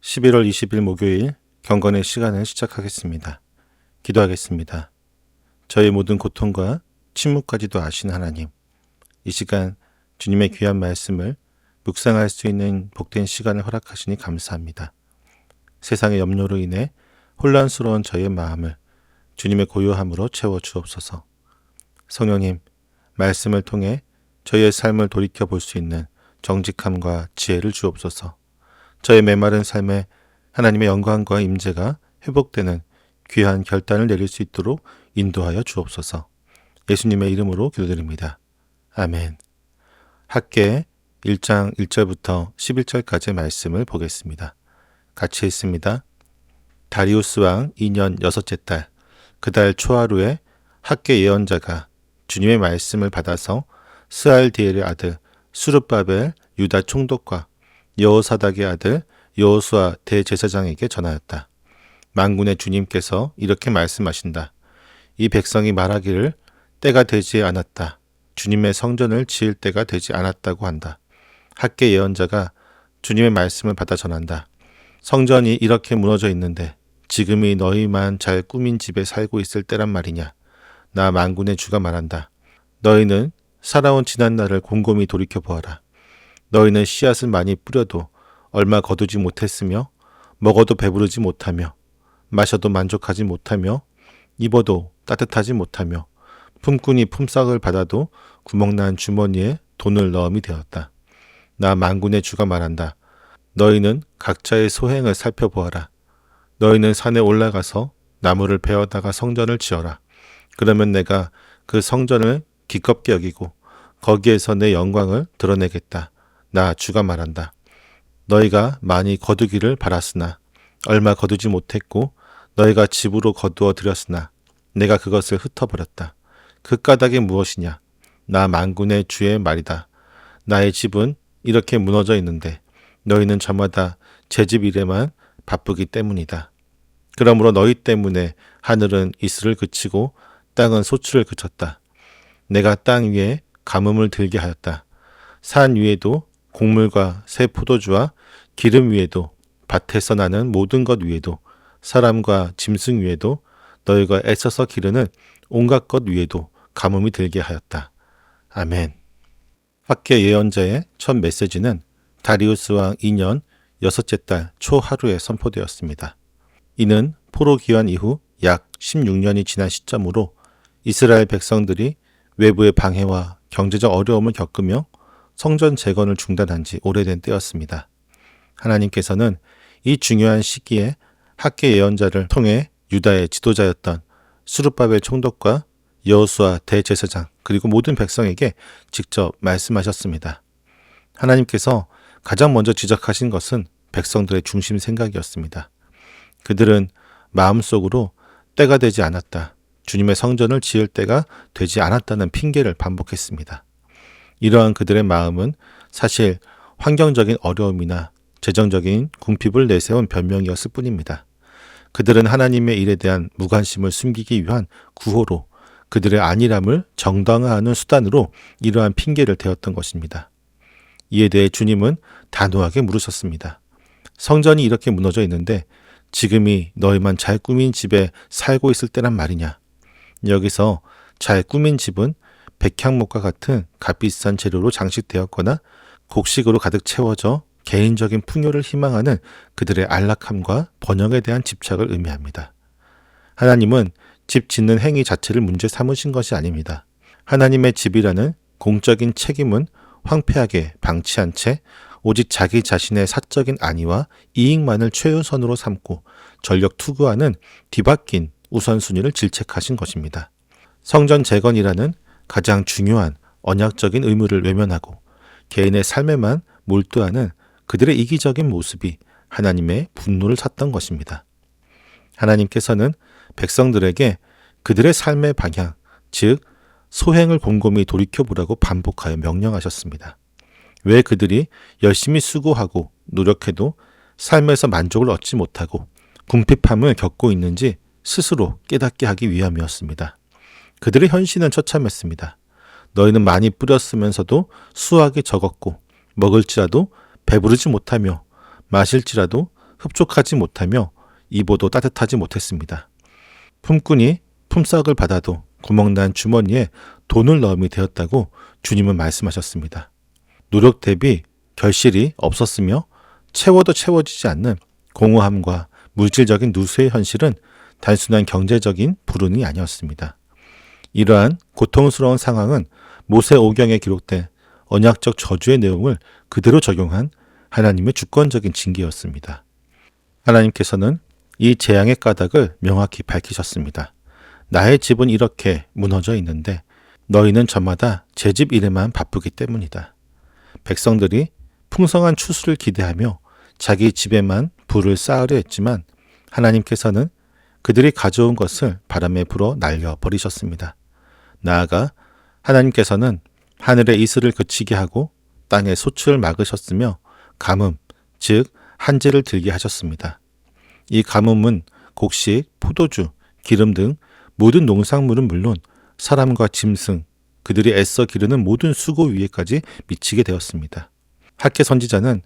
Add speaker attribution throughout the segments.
Speaker 1: 11월 20일 목요일 경건의 시간을 시작하겠습니다. 기도하겠습니다. 저의 모든 고통과 침묵까지도 아시는 하나님, 이 시간 주님의 귀한 말씀을 묵상할 수 있는 복된 시간을 허락하시니 감사합니다. 세상의 염려로 인해 혼란스러운 저의 마음을 주님의 고요함으로 채워 주옵소서. 성령님, 말씀을 통해 저의 삶을 돌이켜볼 수 있는 정직함과 지혜를 주옵소서. 저의 메마른 삶에 하나님의 영광과 임재가 회복되는 귀한 결단을 내릴 수 있도록 인도하여 주옵소서. 예수님의 이름으로 기도드립니다. 아멘. 학개 1장 1절부터 11절까지의 말씀을 보겠습니다. 같이 읽습니다. 다리우스 왕 2년 6째 달, 그 달 초하루에 학개 예언자가 주님의 말씀을 받아서 스알디엘의 아들 수르바벨 유다 총독과 여호사닥의 아들 여호수아 대제사장에게 전하였다. 만군의 주님께서 이렇게 말씀하신다. 이 백성이 말하기를 때가 되지 않았다. 주님의 성전을 지을 때가 되지 않았다고 한다. 학개 예언자가 주님의 말씀을 받아 전한다. 성전이 이렇게 무너져 있는데 지금이 너희만 잘 꾸민 집에 살고 있을 때란 말이냐. 나 만군의 주가 말한다. 너희는 살아온 지난날을 곰곰이 돌이켜보아라. 너희는 씨앗을 많이 뿌려도 얼마 거두지 못했으며 먹어도 배부르지 못하며 마셔도 만족하지 못하며 입어도 따뜻하지 못하며 품꾼이 품삯을 받아도 구멍난 주머니에 돈을 넣음이 되었다. 나 만군의 주가 말한다. 너희는 각자의 소행을 살펴보아라. 너희는 산에 올라가서 나무를 베어다가 성전을 지어라. 그러면 내가 그 성전을 기껍게 여기고 거기에서 내 영광을 드러내겠다. 나 주가 말한다. 너희가 많이 거두기를 바랐으나 얼마 거두지 못했고 너희가 집으로 거두어 들였으나 내가 그것을 흩어버렸다. 그 까닭이 무엇이냐? 나 만군의 주의 말이다. 나의 집은 이렇게 무너져 있는데 너희는 저마다 제 집 일에만 바쁘기 때문이다. 그러므로 너희 때문에 하늘은 이슬을 그치고 땅은 소출을 그쳤다. 내가 땅 위에 가뭄을 들게 하였다. 산 위에도 곡물과 새 포도주와 기름 위에도 밭에서 나는 모든 것 위에도 사람과 짐승 위에도 너희가 애써서 기르는 온갖 것 위에도 가뭄이 들게 하였다. 아멘. 학개 예언자의 첫 메시지는 다리우스 왕 2년 6째 달 초하루에 선포되었습니다. 이는 포로 귀환 이후 약 16년이 지난 시점으로 이스라엘 백성들이 외부의 방해와 경제적 어려움을 겪으며 성전 재건을 중단한 지 오래된 때였습니다. 하나님께서는 이 중요한 시기에 학개 예언자를 통해 유다의 지도자였던 수르바벨 총독과 여호수아 대제사장 그리고 모든 백성에게 직접 말씀하셨습니다. 하나님께서 가장 먼저 지적하신 것은 백성들의 중심 생각이었습니다. 그들은 마음속으로 때가 되지 않았다. 주님의 성전을 지을 때가 되지 않았다는 핑계를 반복했습니다. 이러한 그들의 마음은 사실 환경적인 어려움이나 재정적인 궁핍을 내세운 변명이었을 뿐입니다. 그들은 하나님의 일에 대한 무관심을 숨기기 위한 구호로 그들의 안일함을 정당화하는 수단으로 이러한 핑계를 대었던 것입니다. 이에 대해 주님은 단호하게 물으셨습니다. 성전이 이렇게 무너져 있는데 지금이 너희만 잘 꾸민 집에 살고 있을 때란 말이냐. 여기서 잘 꾸민 집은 백향목과 같은 값비싼 재료로 장식되었거나 곡식으로 가득 채워져 개인적인 풍요를 희망하는 그들의 안락함과 번영에 대한 집착을 의미합니다. 하나님은 집 짓는 행위 자체를 문제 삼으신 것이 아닙니다. 하나님의 집이라는 공적인 책임은 황폐하게 방치한 채 오직 자기 자신의 사적인 안위와 이익만을 최우선으로 삼고 전력 투구하는 뒤바뀐 우선순위를 질책하신 것입니다. 성전 재건이라는 가장 중요한 언약적인 의무를 외면하고 개인의 삶에만 몰두하는 그들의 이기적인 모습이 하나님의 분노를 샀던 것입니다. 하나님께서는 백성들에게 그들의 삶의 방향, 즉 소행을 곰곰이 돌이켜보라고 반복하여 명령하셨습니다. 왜 그들이 열심히 수고하고 노력해도 삶에서 만족을 얻지 못하고 궁핍함을 겪고 있는지 스스로 깨닫게 하기 위함이었습니다. 그들의 현실은 처참했습니다. 너희는 많이 뿌렸으면서도 수확이 적었고 먹을지라도 배부르지 못하며 마실지라도 흡족하지 못하며 입어도 따뜻하지 못했습니다. 품꾼이 품삯을 받아도 구멍난 주머니에 돈을 넣음이 되었다고 주님은 말씀하셨습니다. 노력 대비 결실이 없었으며 채워도 채워지지 않는 공허함과 물질적인 누수의 현실은 단순한 경제적인 불운이 아니었습니다. 이러한 고통스러운 상황은 모세오경에 기록된 언약적 저주의 내용을 그대로 적용한 하나님의 주권적인 징계였습니다. 하나님께서는 이 재앙의 까닭을 명확히 밝히셨습니다. 나의 집은 이렇게 무너져 있는데 너희는 저마다 제 집 일에만 바쁘기 때문이다. 백성들이 풍성한 추수를 기대하며 자기 집에만 불을 쌓으려 했지만 하나님께서는 그들이 가져온 것을 바람에 불어 날려버리셨습니다. 나아가 하나님께서는 하늘의 이슬을 그치게 하고 땅의 소출을 막으셨으며 가뭄, 즉 한재를 들게 하셨습니다. 이 가뭄은 곡식, 포도주, 기름 등 모든 농산물은 물론 사람과 짐승, 그들이 애써 기르는 모든 수고 위에까지 미치게 되었습니다. 학개 선지자는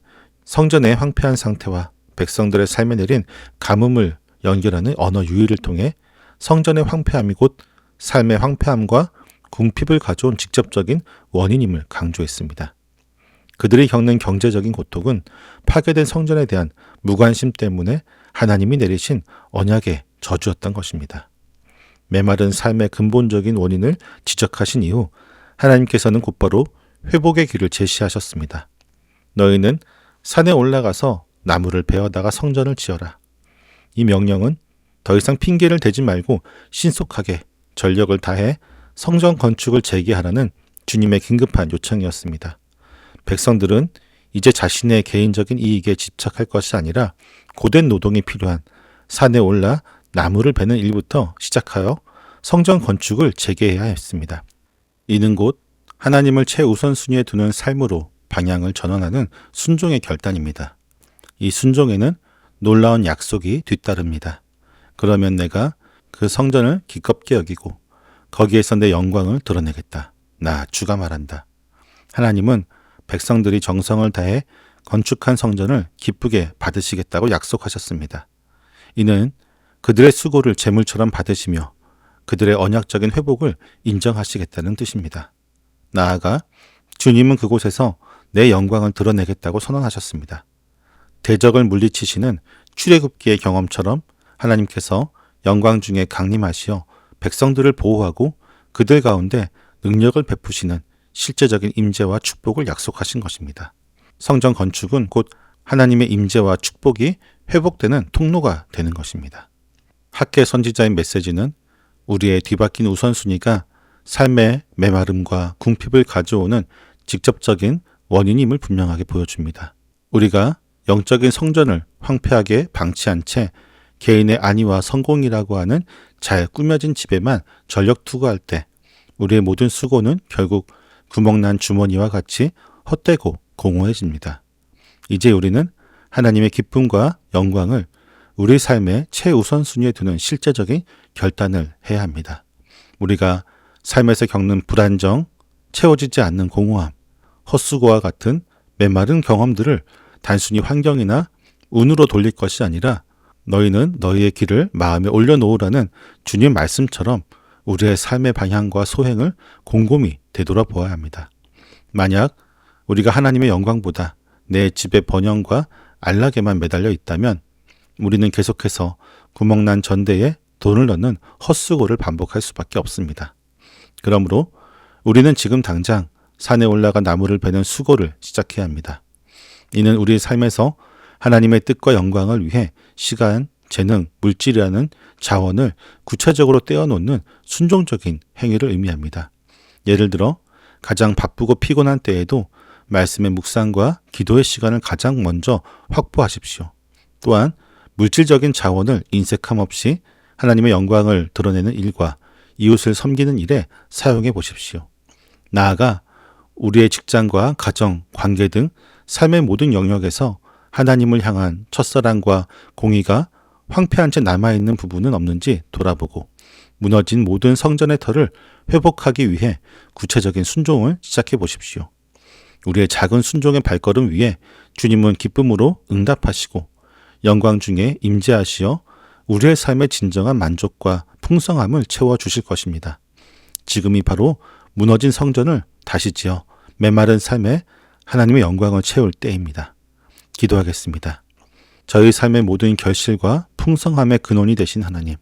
Speaker 1: 성전의 황폐한 상태와 백성들의 삶에 내린 가뭄을 연결하는 언어 유희를 통해 성전의 황폐함이 곧 삶의 황폐함과 궁핍을 가져온 직접적인 원인임을 강조했습니다. 그들이 겪는 경제적인 고통은 파괴된 성전에 대한 무관심 때문에 하나님이 내리신 언약의 저주였던 것입니다. 메마른 삶의 근본적인 원인을 지적하신 이후 하나님께서는 곧바로 회복의 길을 제시하셨습니다. 너희는 산에 올라가서 나무를 베어다가 성전을 지어라. 이 명령은 더 이상 핑계를 대지 말고 신속하게 전력을 다해 성전 건축을 재개하라는 주님의 긴급한 요청이었습니다. 백성들은 이제 자신의 개인적인 이익에 집착할 것이 아니라 고된 노동이 필요한 산에 올라 나무를 베는 일부터 시작하여 성전 건축을 재개해야 했습니다. 이는 곧 하나님을 최우선순위에 두는 삶으로 방향을 전환하는 순종의 결단입니다. 이 순종에는 놀라운 약속이 뒤따릅니다. 그러면 내가 그 성전을 기껍게 여기고 거기에서 내 영광을 드러내겠다. 나 주가 말한다. 하나님은 백성들이 정성을 다해 건축한 성전을 기쁘게 받으시겠다고 약속하셨습니다. 이는 그들의 수고를 제물처럼 받으시며 그들의 언약적인 회복을 인정하시겠다는 뜻입니다. 나아가 주님은 그곳에서 내 영광을 드러내겠다고 선언하셨습니다. 대적을 물리치시는 출애굽기의 경험처럼 하나님께서 영광 중에 강림하시어 백성들을 보호하고 그들 가운데 능력을 베푸시는 실제적인 임재와 축복을 약속하신 것입니다. 성전 건축은 곧 하나님의 임재와 축복이 회복되는 통로가 되는 것입니다. 학개 선지자의 메시지는 우리의 뒤바뀐 우선순위가 삶의 메마름과 궁핍을 가져오는 직접적인 원인임을 분명하게 보여줍니다. 우리가 영적인 성전을 황폐하게 방치한 채 개인의 안위와 성공이라고 하는 잘 꾸며진 집에만 전력 투구할 때 우리의 모든 수고는 결국 구멍난 주머니와 같이 헛되고 공허해집니다. 이제 우리는 하나님의 기쁨과 영광을 우리 삶의 최우선순위에 두는 실제적인 결단을 해야 합니다. 우리가 삶에서 겪는 불안정, 채워지지 않는 공허함, 헛수고와 같은 메마른 경험들을 단순히 환경이나 운으로 돌릴 것이 아니라 너희는 너희의 길을 마음에 올려놓으라는 주님 말씀처럼 우리의 삶의 방향과 소행을 곰곰이 되돌아보아야 합니다. 만약 우리가 하나님의 영광보다 내 집의 번영과 안락에만 매달려 있다면 우리는 계속해서 구멍난 전대에 돈을 넣는 헛수고를 반복할 수밖에 없습니다. 그러므로 우리는 지금 당장 산에 올라가 나무를 베는 수고를 시작해야 합니다. 이는 우리의 삶에서 하나님의 뜻과 영광을 위해 시간, 재능, 물질이라는 자원을 구체적으로 떼어놓는 순종적인 행위를 의미합니다. 예를 들어 가장 바쁘고 피곤한 때에도 말씀의 묵상과 기도의 시간을 가장 먼저 확보하십시오. 또한 물질적인 자원을 인색함 없이 하나님의 영광을 드러내는 일과 이웃을 섬기는 일에 사용해 보십시오. 나아가 우리의 직장과 가정, 관계 등 삶의 모든 영역에서 하나님을 향한 첫사랑과 공의가 황폐한 채 남아있는 부분은 없는지 돌아보고 무너진 모든 성전의 터를 회복하기 위해 구체적인 순종을 시작해 보십시오. 우리의 작은 순종의 발걸음 위에 주님은 기쁨으로 응답하시고 영광 중에 임재하시어 우리의 삶의 진정한 만족과 풍성함을 채워주실 것입니다. 지금이 바로 무너진 성전을 다시 지어 메마른 삶에 하나님의 영광을 채울 때입니다. 기도하겠습니다. 저희 삶의 모든 결실과 풍성함의 근원이 되신 하나님,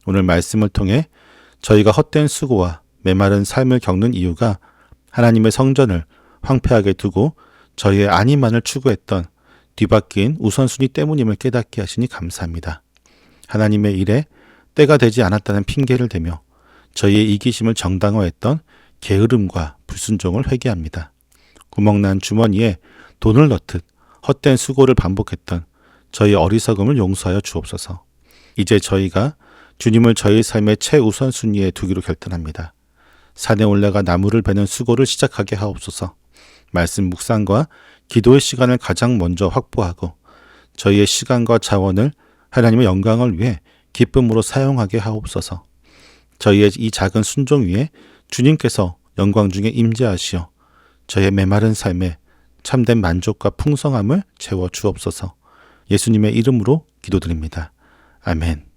Speaker 1: 오늘 말씀을 통해 저희가 헛된 수고와 메마른 삶을 겪는 이유가 하나님의 성전을 황폐하게 두고 저희의 안위만을 추구했던 뒤바뀐 우선순위 때문임을 깨닫게 하시니 감사합니다. 하나님의 일에 때가 되지 않았다는 핑계를 대며 저희의 이기심을 정당화했던 게으름과 불순종을 회개합니다. 구멍난 주머니에 돈을 넣듯 헛된 수고를 반복했던 저희 어리석음을 용서하여 주옵소서. 이제 저희가 주님을 저희 삶의 최우선순위에 두기로 결단합니다. 산에 올라가 나무를 베는 수고를 시작하게 하옵소서. 말씀 묵상과 기도의 시간을 가장 먼저 확보하고 저희의 시간과 자원을 하나님의 영광을 위해 기쁨으로 사용하게 하옵소서. 저희의 이 작은 순종 위에 주님께서 영광 중에 임재하시어 저희의 메마른 삶에 참된 만족과 풍성함을 채워 주옵소서. 예수님의 이름으로 기도드립니다. 아멘.